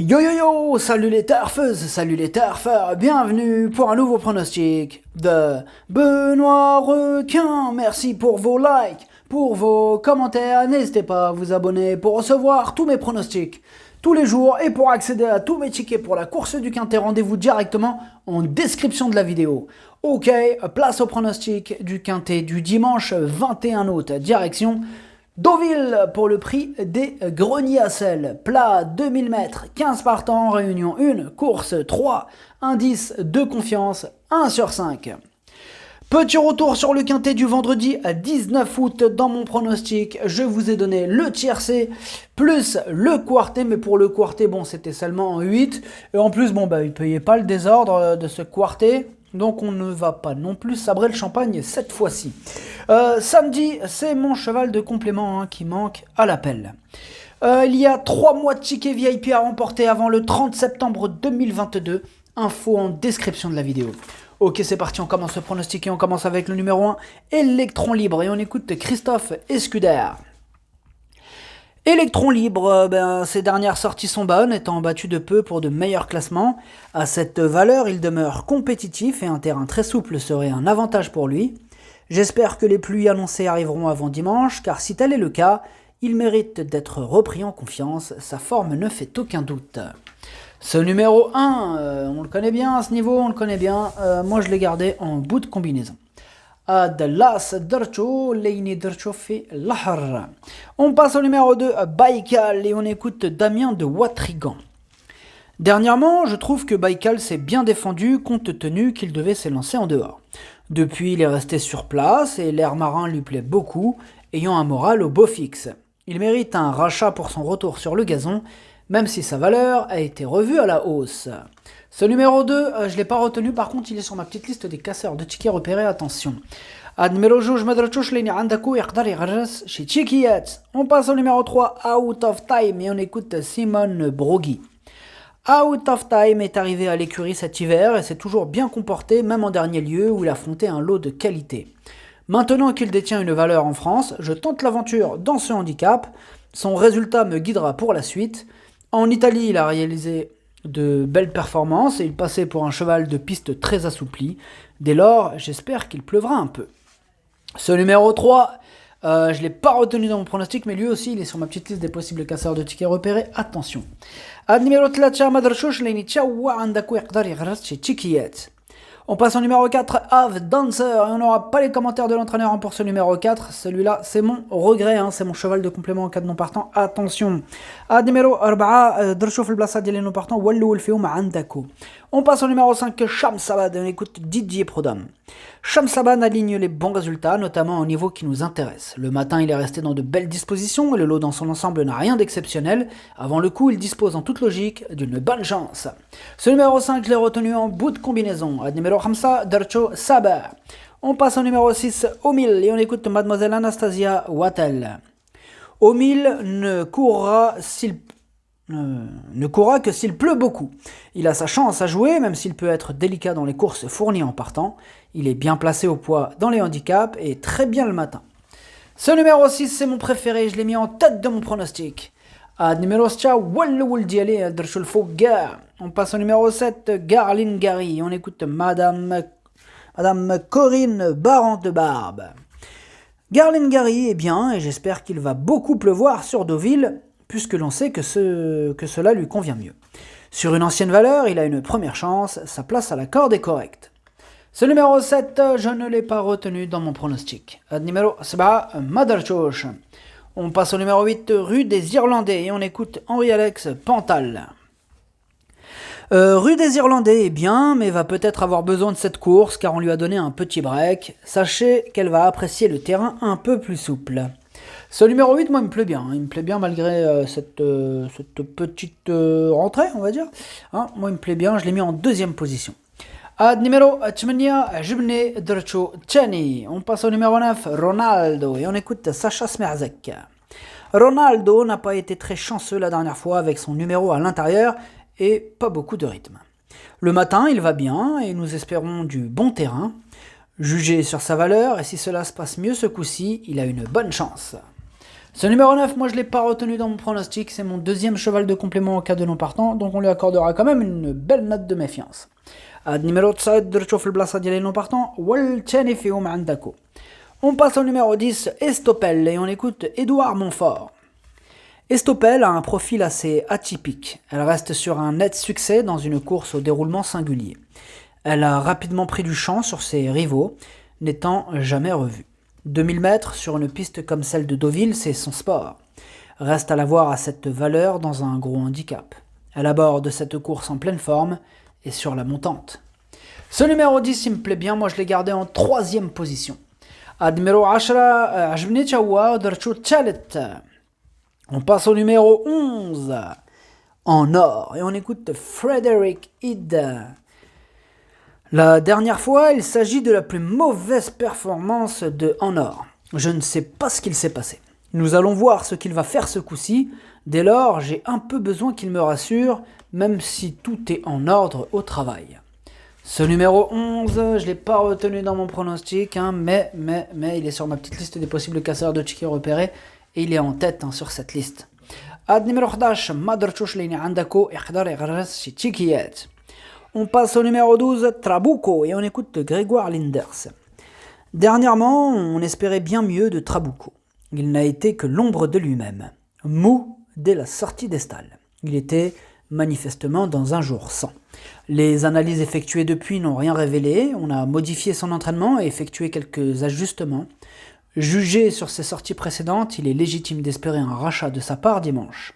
Yo yo yo, salut les turfeuses, salut les turfeurs, bienvenue pour un nouveau pronostic de Benoît Requin. Merci pour vos likes, pour vos commentaires, n'hésitez pas à vous abonner pour recevoir tous mes pronostics tous les jours et pour accéder à tous mes tickets pour la course du Quintet, rendez-vous directement en description de la vidéo. Ok, place au pronostic du Quintet du dimanche 21 août, direction Deauville pour le prix des greniers à sel. Plat 2000 mètres, 15 partants, réunion 1, course 3, indice de confiance 1 sur 5. Petit retour sur le Quintet du vendredi 19 août dans mon pronostic. Je vous ai donné le tiercé plus le quartet, mais pour le quartet, bon, c'était seulement 8. Et en plus, bon, il ne payait pas le désordre de ce quartet. Donc on ne va pas non plus sabrer le champagne cette fois-ci. Samedi, c'est mon cheval de complément qui manque à l'appel. Il y a 3 mois de tickets VIP à remporter avant le 30 septembre 2022. Info en description de la vidéo. Ok, c'est parti, on commence le pronostic et on commence avec le numéro 1, Électron Libre. Et on écoute Christophe Escuder. Électron Libre, ses dernières sorties sont bonnes, étant battu de peu pour de meilleurs classements. À cette valeur, il demeure compétitif et un terrain très souple serait un avantage pour lui. J'espère que les pluies annoncées arriveront avant dimanche, car si tel est le cas, il mérite d'être repris en confiance, sa forme ne fait aucun doute. Ce numéro 1, on le connaît bien à ce niveau, on le connaît bien, moi je l'ai gardé en bout de combinaison. On passe au numéro 2, Baïkal, et on écoute Damien de Watrigan. Dernièrement, je trouve que Baïkal s'est bien défendu compte tenu qu'il devait s'élancer en dehors. Depuis, il est resté sur place et l'air marin lui plaît beaucoup, ayant un moral au beau fixe. Il mérite un rachat pour son retour sur le gazon, même si sa valeur a été revue à la hausse. Ce numéro 2, je ne l'ai pas retenu, par contre il est sur ma petite liste des casseurs de tickets repérés, attention. On passe au numéro 3, Out of Time, et on écoute Simone Brogui. Out of Time est arrivé à l'écurie cet hiver et s'est toujours bien comporté, même en dernier lieu où il affrontait un lot de qualité. Maintenant qu'il détient une valeur en France, je tente l'aventure dans ce handicap. Son résultat me guidera pour la suite. En Italie, il a réalisé de belles performances et il passait pour un cheval de piste très assoupli. Dès lors, j'espère qu'il pleuvra un peu. Ce numéro 3, je ne l'ai pas retenu dans mon pronostic, mais lui aussi, il est sur ma petite liste des possibles casseurs de tickets repérés. Attention. Numéro 3, Madrchouch, on passe au numéro 4, Ave Dancer, et on n'aura pas les commentaires de l'entraîneur pour ce numéro 4. Celui-là, c'est mon regret, c'est mon cheval de complément en cas de non partant. Attention. Numéro 4, Drchouf le Blassa de non partant, Wallou le Féoum Andako. On passe au numéro 5, Cham Sabad, et on écoute Didier Prodhomme. Cham Sabad aligne les bons résultats, notamment au niveau qui nous intéresse. Le matin, il est resté dans de belles dispositions et le lot dans son ensemble n'a rien d'exceptionnel. Avant le coup, il dispose en toute logique d'une bonne chance. Ce numéro 5, je l'ai retenu en bout de combinaison. Numéro 5, Darcho Saber. On passe au numéro 6, Omil, et on écoute Mademoiselle Anastasia Wattel. Omil ne courra que s'il pleut beaucoup. Il a sa chance à jouer, même s'il peut être délicat dans les courses fournies en partant. Il est bien placé au poids dans les handicaps et très bien le matin. Ce numéro 6, c'est mon préféré, je l'ai mis en tête de mon pronostic. Numéro 7, on passe au numéro 7, Garline Gary. On écoute Madame Corinne Barant de Barbe. Garline Gary est bien et j'espère qu'il va beaucoup pleuvoir sur Deauville, puisque l'on sait que cela lui convient mieux. Sur une ancienne valeur, il a une première chance, sa place à la corde est correcte. Ce numéro 7, je ne l'ai pas retenu dans mon pronostic. Numéro 7, Madarchoch. On passe au numéro 8, Rue des Irlandais, et on écoute Henri-Alex Pantal. Rue des Irlandais est bien, mais va peut-être avoir besoin de cette course, car on lui a donné un petit break. Sachez qu'elle va apprécier le terrain un peu plus souple. Ce numéro 8, moi, il me plaît bien. Il me plaît bien malgré cette petite rentrée, on va dire. Moi, il me plaît bien, je l'ai mis en deuxième position. Numéro 8, Jibne Drcho Tchani. On passe au numéro 9, Ronaldo, et on écoute Sacha Smerzek. Ronaldo n'a pas été très chanceux la dernière fois avec son numéro à l'intérieur et pas beaucoup de rythme. Le matin, il va bien et nous espérons du bon terrain. Jugé sur sa valeur, et si cela se passe mieux ce coup-ci, il a une bonne chance. Ce numéro 9, moi je ne l'ai pas retenu dans mon pronostic, c'est mon deuxième cheval de complément en cas de non partant, donc on lui accordera quand même une belle note de méfiance. Numéro 9 درتو في البلاصه ديال non partant والثاني فيهم عندكو. On passe au numéro 10, Estopel, et on écoute Édouard Montfort. Estopel a un profil assez atypique. Elle reste sur un net succès dans une course au déroulement singulier. Elle a rapidement pris du champ sur ses rivaux, n'étant jamais revue. 2000 mètres sur une piste comme celle de Deauville, c'est son sport. Reste à la voir à cette valeur dans un gros handicap. Elle aborde cette course en pleine forme et sur la montante. Ce numéro 10, il me plaît bien, moi je l'ai gardé en 3e position. Numéro 10, عجبني تا هو ودرتو الثالث. On passe au numéro 11, en or, et on écoute Frédéric Hid. La dernière fois, il s'agit de la plus mauvaise performance de En Or. Je ne sais pas ce qu'il s'est passé. Nous allons voir ce qu'il va faire ce coup-ci. Dès lors, j'ai un peu besoin qu'il me rassure, même si tout est en ordre au travail. Ce numéro 11, je ne l'ai pas retenu dans mon pronostic, mais il est sur ma petite liste des possibles casseurs de tickets repérés, et il est en tête sur cette liste. Numéro 11, ما درتوش ليني عندكو يقدر يغرس شي تيكيات. On passe au numéro 12, Trabuco, et on écoute Grégoire Linders. Dernièrement, on espérait bien mieux de Trabuco. Il n'a été que l'ombre de lui-même, mou dès la sortie des stalles. Il était manifestement dans un jour sans. Les analyses effectuées depuis n'ont rien révélé, on a modifié son entraînement et effectué quelques ajustements. Jugé sur ses sorties précédentes, il est légitime d'espérer un rachat de sa part dimanche.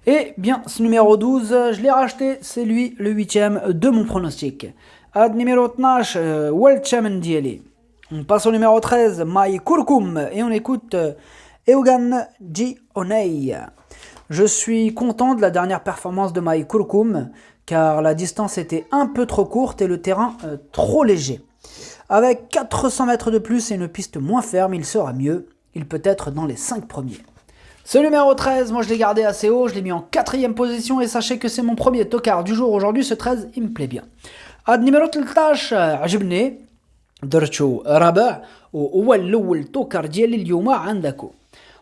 Et bien, ce numéro 12, je l'ai racheté, c'est lui le 8e de mon pronostic. Numéro 12, Welchem Ndieli. On passe au numéro 13, Mai Kurkum, et on écoute Eugan G. Onei. Je suis content de la dernière performance de Mai Kurkum, car la distance était un peu trop courte et le terrain trop léger. Avec 400 mètres de plus et une piste moins ferme, il sera mieux. Il peut être dans les 5 premiers. Ce numéro 13, moi je l'ai gardé assez haut, je l'ai mis en 4e position et sachez que c'est mon premier tocard du jour aujourd'hui, ce 13, il me plaît bien. Numéro 13, عجبني درتو رابع وهو الأول توكر ديالي اليوم عندكو.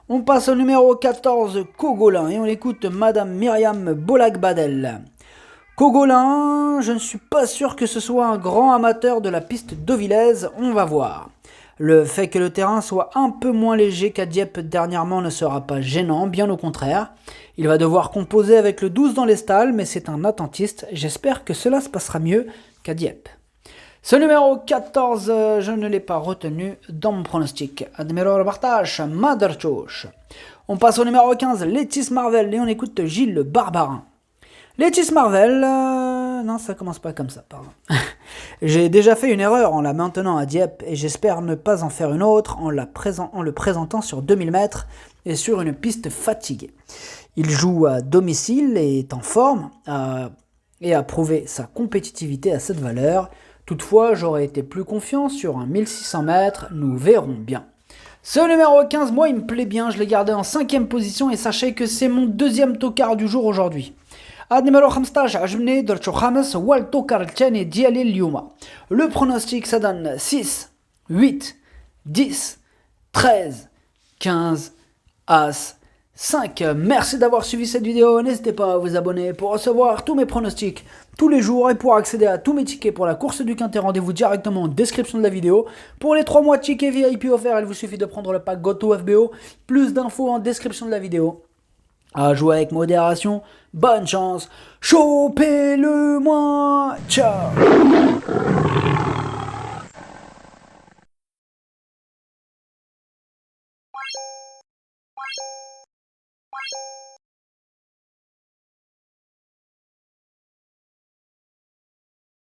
On passe au numéro 14, Cogolin, et on écoute Madame Myriam Bolak-Badel. Cogolin, je ne suis pas sûr que ce soit un grand amateur de la piste deauvillaise, on va voir. Le fait que le terrain soit un peu moins léger qu'à Dieppe dernièrement ne sera pas gênant, bien au contraire. Il va devoir composer avec le 12 dans les stalles, mais c'est un attentiste, j'espère que cela se passera mieux qu'à Dieppe. Ce numéro 14, je ne l'ai pas retenu dans mon pronostic. Numéro 14, Maderchosh. On passe au numéro 15, Letis Marvel, et on écoute Gilles Barbarin. Letis Marvel, non ça commence pas comme ça, pardon. J'ai déjà fait une erreur en la maintenant à Dieppe et j'espère ne pas en faire une autre en le présentant sur 2000 mètres et sur une piste fatiguée. Il joue à domicile et est en forme et a prouvé sa compétitivité à cette valeur. Toutefois, j'aurais été plus confiant sur un 1600 mètres, nous verrons bien. Ce numéro 15, moi il me plaît bien, je l'ai gardé en 5e position et sachez que c'est mon 2e tocard du jour aujourd'hui. Numéro 15 عجبني درتو خامس هو التوكر الثاني ديالي اليوم. Le pronostic ça donne 6, 8, 10, 13, 15, As, 5. Merci d'avoir suivi cette vidéo, n'hésitez pas à vous abonner pour recevoir tous mes pronostics tous les jours et pour accéder à tous mes tickets pour la course du Quintet, rendez-vous directement en description de la vidéo. Pour les 3 mois de tickets VIP offerts, il vous suffit de prendre le pack GoToFBO, plus d'infos en description de la vidéo. À jouer avec modération, bonne chance, chopez-le moi, ciao.